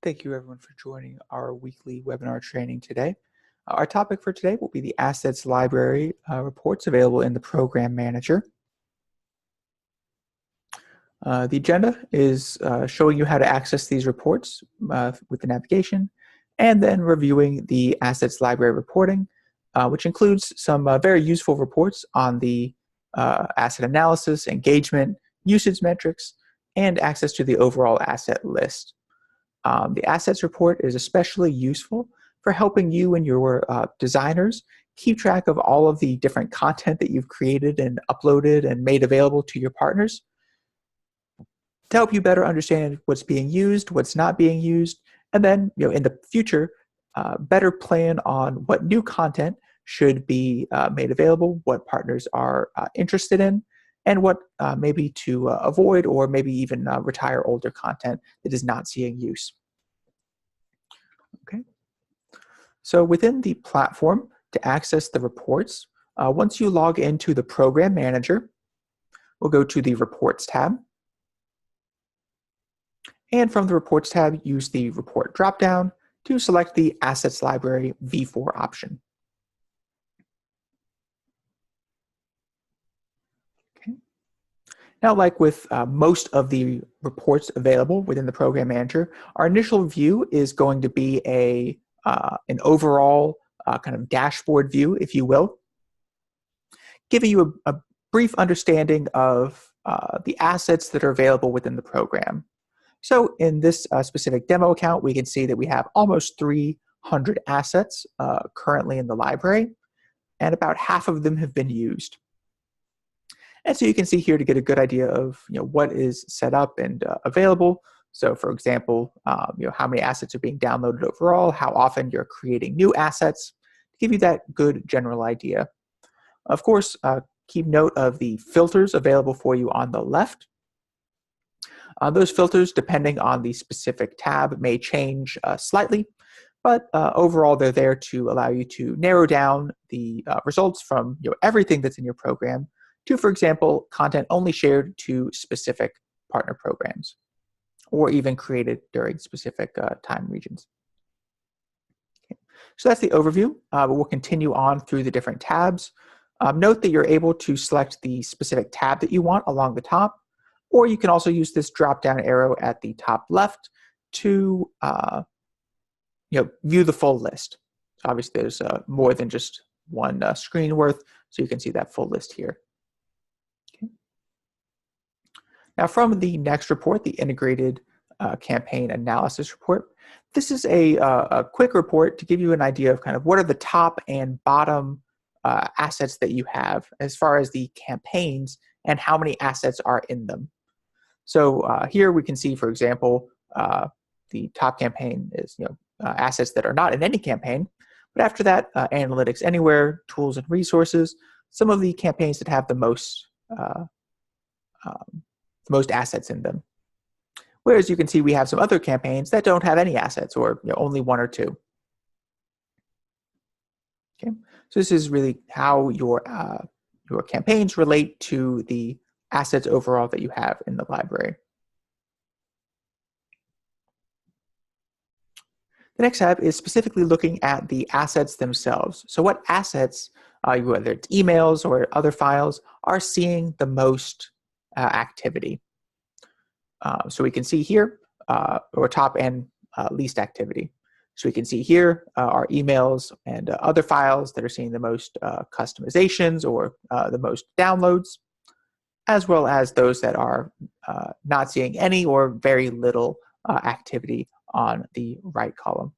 Thank you everyone for joining our weekly webinar training today. Our topic for today will be the Assets Library reports available in the Program Manager. The agenda is showing you how to access these reports with the navigation, and then reviewing the Assets Library reporting, which includes some very useful reports on the asset analysis, engagement, usage metrics, and access to the overall asset list. The assets report is especially useful for helping you and your designers keep track of all of the different content that you've created and uploaded and made available to your partners, to help you better understand what's being used, what's not being used, and then in the future, better plan on what new content should be made available, what partners are interested in, and what maybe to avoid or maybe even retire older content that is not seeing use. Okay. So within the platform, to access the reports, once you log into the Program Manager, we'll go to the Reports tab. And from the Reports tab, use the Report dropdown to select the Assets Library v4 option. Okay. Now, like with most of the reports available within the Program Manager, our initial view is going to be an overall kind of dashboard view, if you will, giving you a brief understanding of the assets that are available within the program. So in this specific demo account, we can see that we have almost 300 assets currently in the library, and about half of them have been used. And so you can see here to get a good idea of what is set up and available. So for example, how many assets are being downloaded overall, how often you're creating new assets, to give you that good general idea. Of course, keep note of the filters available for you on the left. Those filters, depending on the specific tab, may change slightly, but overall they're there to allow you to narrow down the results from everything that's in your program to, for example, content only shared to specific partner programs, or even created during specific time regions. Okay. So that's the overview, but we'll continue on through the different tabs. Note that you're able to select the specific tab that you want along the top, or you can also use this drop-down arrow at the top left to view the full list. So obviously, there's more than just one screen worth, so you can see that full list here. Okay. Now, from the next report, the Integrated Campaign Analysis Report, this is a quick report to give you an idea of kind of what are the top and bottom assets that you have as far as the campaigns and how many assets are in them. So here we can see, for example, the top campaign is assets that are not in any campaign. But after that, Analytics Anywhere, Tools and Resources, some of the campaigns that have the most assets in them. Whereas you can see we have some other campaigns that don't have any assets, or only one or two. Okay, so this is really how your campaigns relate to the assets overall that you have in the library. The next tab is specifically looking at the assets themselves. So what assets, whether it's emails or other files, are seeing the most activity? So we can see here, or top and least activity. So we can see here our emails and other files that are seeing the most customizations or the most downloads, as well as those that are not seeing any or very little activity on the right column.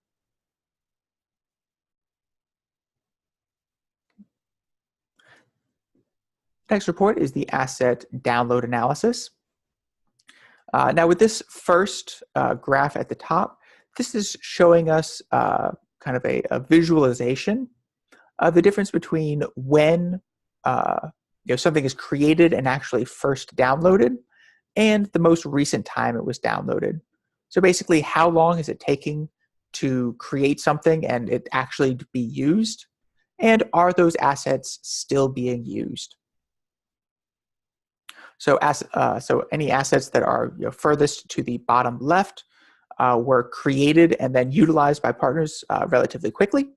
Next report is the asset download analysis. Now with this first graph at the top, this is showing us kind of a visualization of the difference between when something is created and actually first downloaded, and the most recent time it was downloaded. So basically, how long is it taking to create something and it actually be used? And are those assets still being used? So any assets that are furthest to the bottom left were created and then utilized by partners relatively quickly,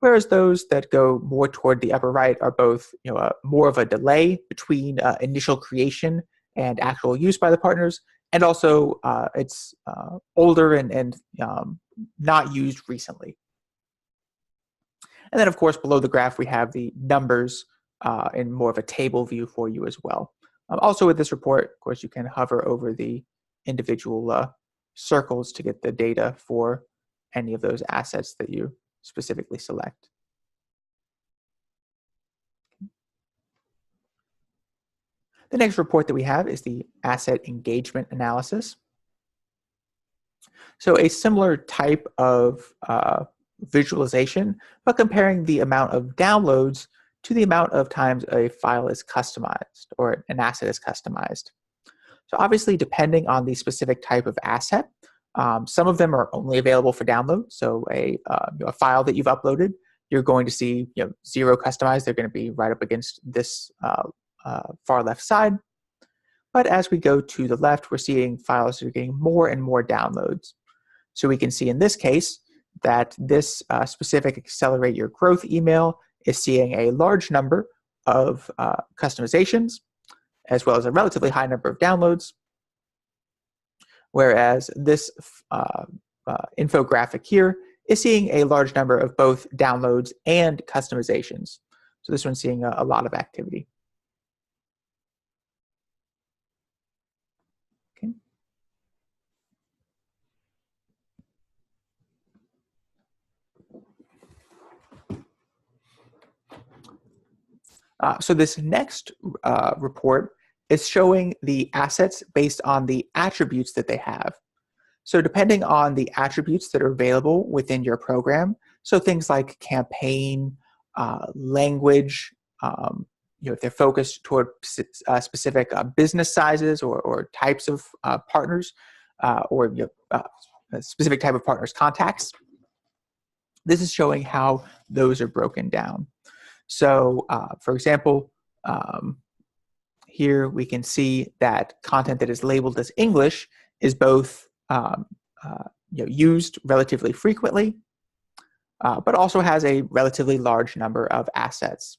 whereas those that go more toward the upper right are both more of a delay between initial creation and actual use by the partners, and also it's older and not used recently. And then, of course, below the graph, we have the numbers in more of a table view for you as well. Also with this report, of course, you can hover over the individual circles to get the data for any of those assets that you specifically select. The next report that we have is the asset engagement analysis. So a similar type of visualization, but comparing the amount of downloads to the amount of times a file is customized or an asset is customized. So obviously, depending on the specific type of asset, some of them are only available for download. So a file that you've uploaded, you're going to see 0 customized. They're going to be right up against this far left side. But as we go to the left, we're seeing files that are getting more and more downloads. So we can see in this case that this specific Accelerate Your Growth email is seeing a large number of customizations, as well as a relatively high number of downloads, whereas this infographic here is seeing a large number of both downloads and customizations. So this one's seeing a lot of activity. Okay. So this next report is showing the assets based on the attributes that they have. So depending on the attributes that are available within your program, so things like campaign, language, if they're focused toward specific business sizes or types of partners, or a specific type of partners' contacts, this is showing how those are broken down. So, for example, here we can see that content that is labeled as English is both used relatively frequently, but also has a relatively large number of assets.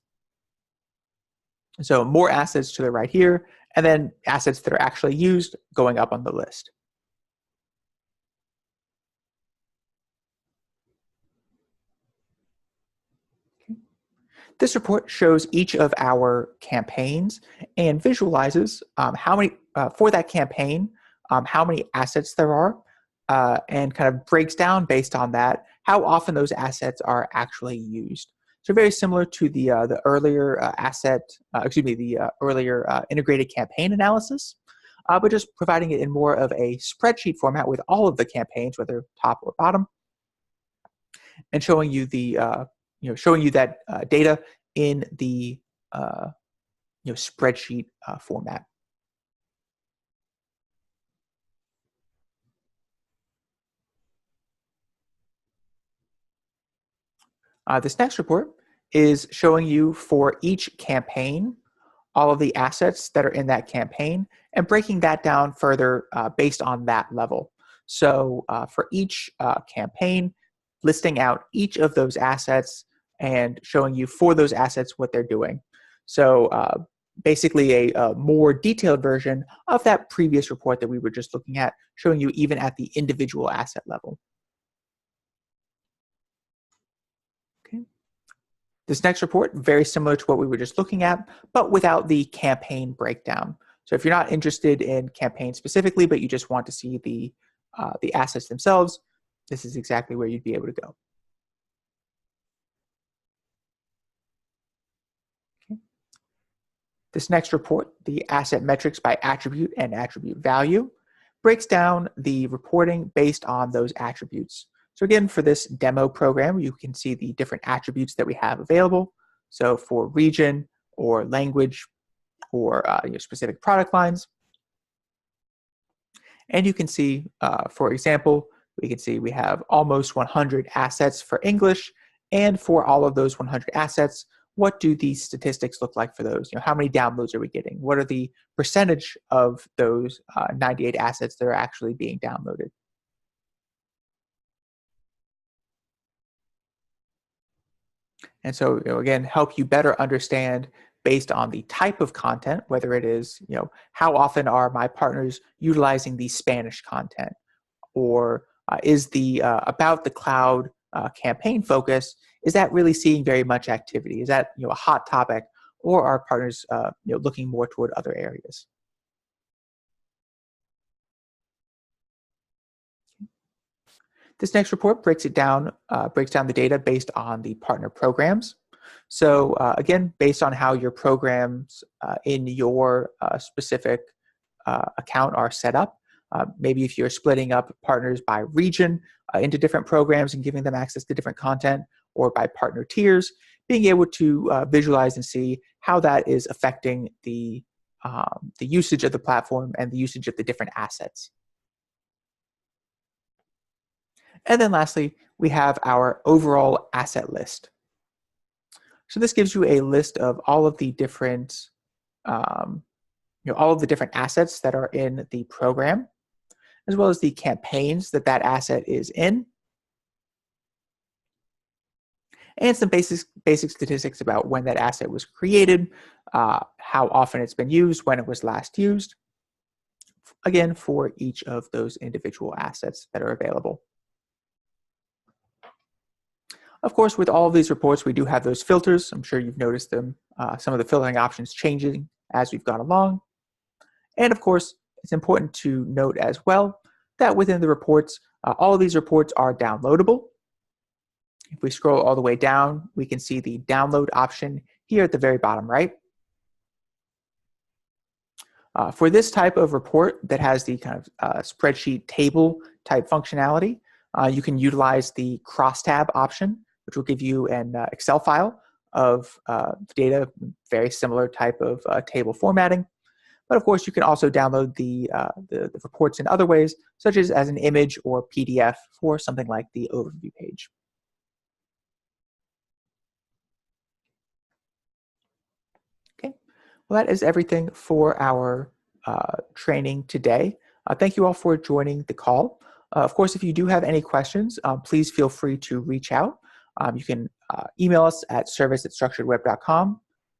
So more assets to the right here, and then assets that are actually used going up on the list. This report shows each of our campaigns and visualizes how many, for that campaign, how many assets there are, and kind of breaks down based on that how often those assets are actually used. So very similar to the earlier earlier integrated campaign analysis, but just providing it in more of a spreadsheet format with all of the campaigns, whether top or bottom, and showing you the showing you that data in the spreadsheet format. This next report is showing you for each campaign all of the assets that are in that campaign and breaking that down further based on that level. So for each campaign, listing out each of those assets and showing you for those assets what they're doing. So basically a more detailed version of that previous report that we were just looking at, showing you even at the individual asset level. Okay. This next report, very similar to what we were just looking at, but without the campaign breakdown. So if you're not interested in campaigns specifically, but you just want to see the assets themselves, this is exactly where you'd be able to go. Okay. This next report, the asset metrics by attribute and attribute value, breaks down the reporting based on those attributes. So again, for this demo program, you can see the different attributes that we have available. So for region or language or specific product lines. And you can see, for example, we can see we have almost 100 assets for English. And for all of those 100 assets, what do these statistics look like for those? How many downloads are we getting? What are the percentage of those 98 assets that are actually being downloaded? And so, again, help you better understand based on the type of content, whether it is, how often are my partners utilizing the Spanish content, or is the about the cloud campaign focus, is that really seeing very much activity? Is that a hot topic, or are partners looking more toward other areas? This next report breaks down the data based on the partner programs. So again, based on how your programs in your specific account are set up, maybe if you're splitting up partners by region into different programs and giving them access to different content, or by partner tiers, being able to visualize and see how that is affecting the usage of the platform and the usage of the different assets. And then lastly, we have our overall asset list. So this gives you a list of all of the different, all of the different assets that are in the program, as well as the campaigns that that asset is in, and some basic statistics about when that asset was created, how often it's been used, when it was last used, again, for each of those individual assets that are available. Of course, with all of these reports, we do have those filters. I'm sure you've noticed them, some of the filtering options changing as we've gone along. And of course, it's important to note as well that within the reports, all of these reports are downloadable. If we scroll all the way down, we can see the download option here at the very bottom right. For this type of report that has the kind of spreadsheet table type functionality, you can utilize the crosstab option, which will give you an Excel file of data, very similar type of table formatting. But of course, you can also download the reports in other ways, such as an image or PDF for something like the overview page. Okay, well, that is everything for our training today. Thank you all for joining the call. Of course, if you do have any questions, please feel free to reach out. You can email us at service@structuredweb.com,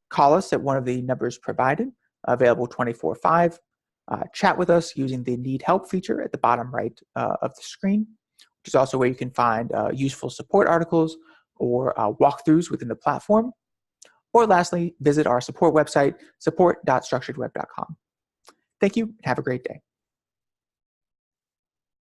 call us at one of the numbers provided, available 24/5, chat with us using the Need Help feature at the bottom right of the screen, which is also where you can find useful support articles or walkthroughs within the platform. Or lastly, visit our support website, support.structuredweb.com. Thank you, and have a great day.